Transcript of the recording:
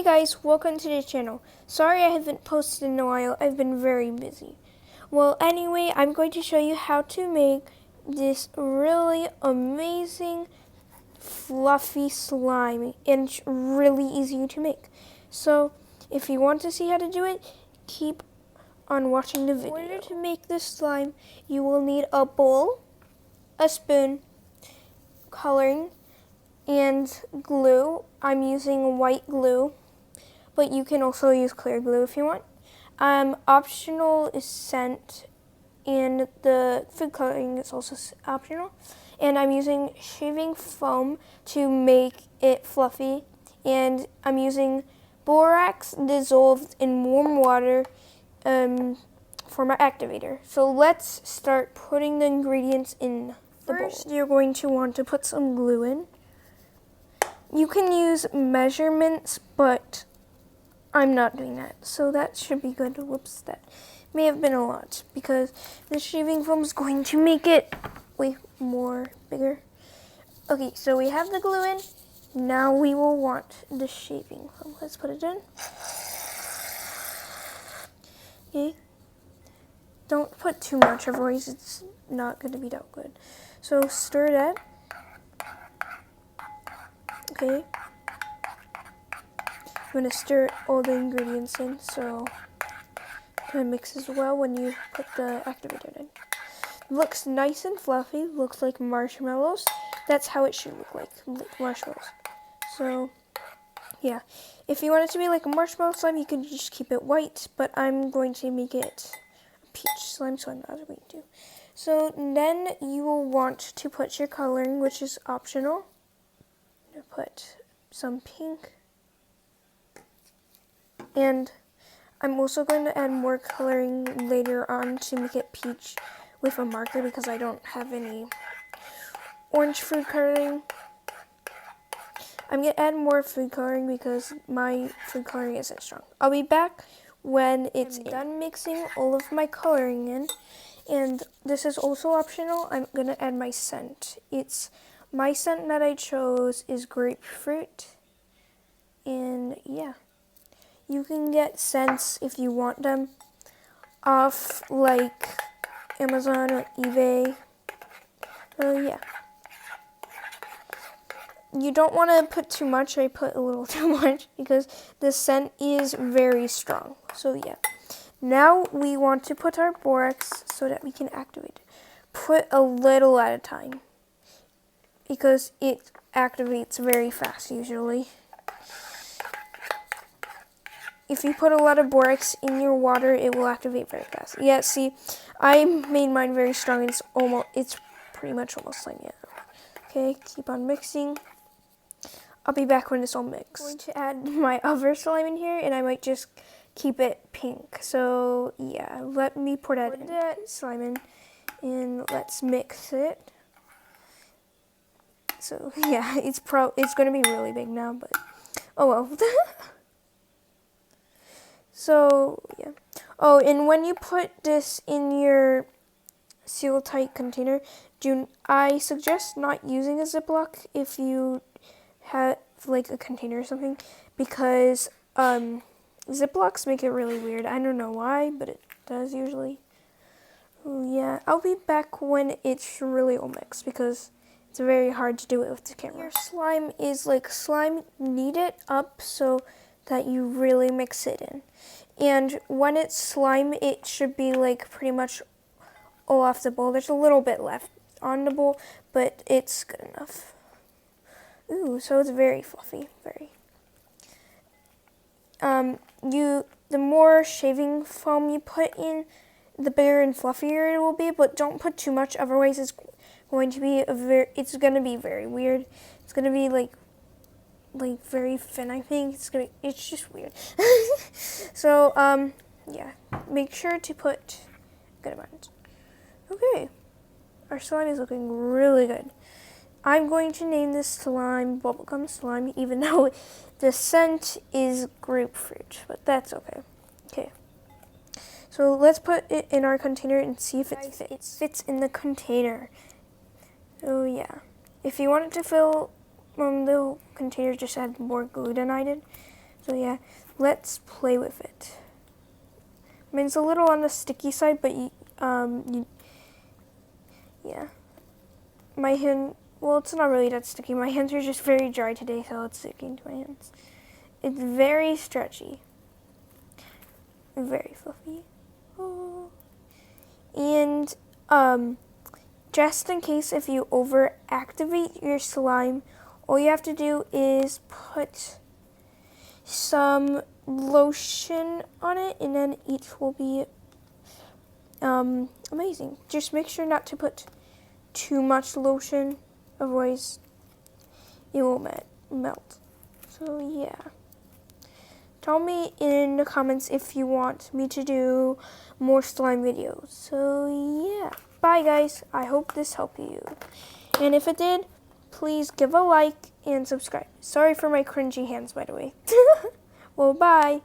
guys, welcome to the channel. Sorry I haven't posted in a while, I've been very busy. Well, anyway, I'm going to show you how to make this really amazing fluffy slime, and it's really easy to make. So, if you want to see how to do it, keep on watching the video. In order to make this slime, you will need a bowl, a spoon, coloring, and glue. I'm using white glue, but you can also use clear glue if you want. Optional is scent, and the food coloring is also optional. And I'm using shaving foam to make it fluffy, and I'm using borax dissolved in warm water for my activator. So let's start putting the ingredients in the bowl. First, you're going to want to put some glue in. You can use measurements, but I'm not doing that, so that should be good. Whoops, that may have been a lot because the shaving foam is going to make it way more bigger. Okay, so we have the glue in. Now we will want the shaving foam. Let's put it in. Okay. Don't put too much, otherwise it's not going to be that good. So stir that. Okay. I'm going to stir all the ingredients in so it mixes well when you put the activator in. Looks nice and fluffy, looks like marshmallows. That's how it should look like marshmallows. So, yeah. If you want it to be like a marshmallow slime, you can just keep it white, but I'm going to make it a peach slime, so I'm not going to. So then you will want to put your coloring, which is optional. I'm going to put some pink. And I'm also going to add more coloring later on to make it peach with a marker because I don't have any orange food coloring. I'm going to add more food coloring because my food coloring isn't strong. I'll be back when it's done mixing all of my coloring in. And this is also optional. I'm going to add my scent. My scent that I chose is grapefruit. And yeah. You can get scents if you want them off like Amazon or eBay. Yeah. You don't want to put too much. I put a little too much because the scent is very strong. So yeah. Now we want to put our borax so that we can activate it. Put a little at a time because it activates very fast usually. If you put a lot of borax in your water, it will activate very fast. Yeah, see, I made mine very strong. It's pretty much almost like it. Okay, keep on mixing. I'll be back when it's all mixed. I'm going to add my other slime in here, and I might just keep it pink. So yeah, let me pour that slime in, and let's mix it. So yeah, it's gonna be really big now, but oh well. So, yeah. Oh, and when you put this in your seal-tight container, I suggest not using a Ziploc if you have, like, a container or something, because Ziplocs make it really weird. I don't know why, but it does usually. Oh, yeah, I'll be back when it's really all mixed, because it's very hard to do it with the camera. Your slime is like slime, knead it up so that you really mix it in. And when it's slime, it should be like pretty much all off the bowl. There's a little bit left on the bowl, but it's good enough. Ooh, so it's very fluffy, very. The more shaving foam you put in, the bigger and fluffier it will be, but don't put too much, otherwise it's going to be very weird. It's going to be like very thin, I think. It's just weird. So, yeah, make sure to put good amount. Okay, our slime is looking really good. I'm going to name this slime Bubblegum Slime, even though the scent is grapefruit, but that's okay. Okay, so let's put it in our container and see if it fits. It fits in the container. Oh yeah, if you want it to fill the container, just add more glue than I did. So yeah, let's play with it. I mean, it's a little on the sticky side, but yeah. My hand, well, it's not really that sticky. My hands are just very dry today, so it's sticking to my hands. It's very stretchy. Very fluffy. Oh. And just in case if you overactivate your slime, all you have to do is put some lotion on it, and then each will be amazing. Just make sure not to put too much lotion, otherwise it will melt. So yeah. Tell me in the comments if you want me to do more slime videos. So yeah. Bye guys. I hope this helped you. And if it did, please give a like and subscribe. Sorry for my cringy hands, by the way. Well, bye.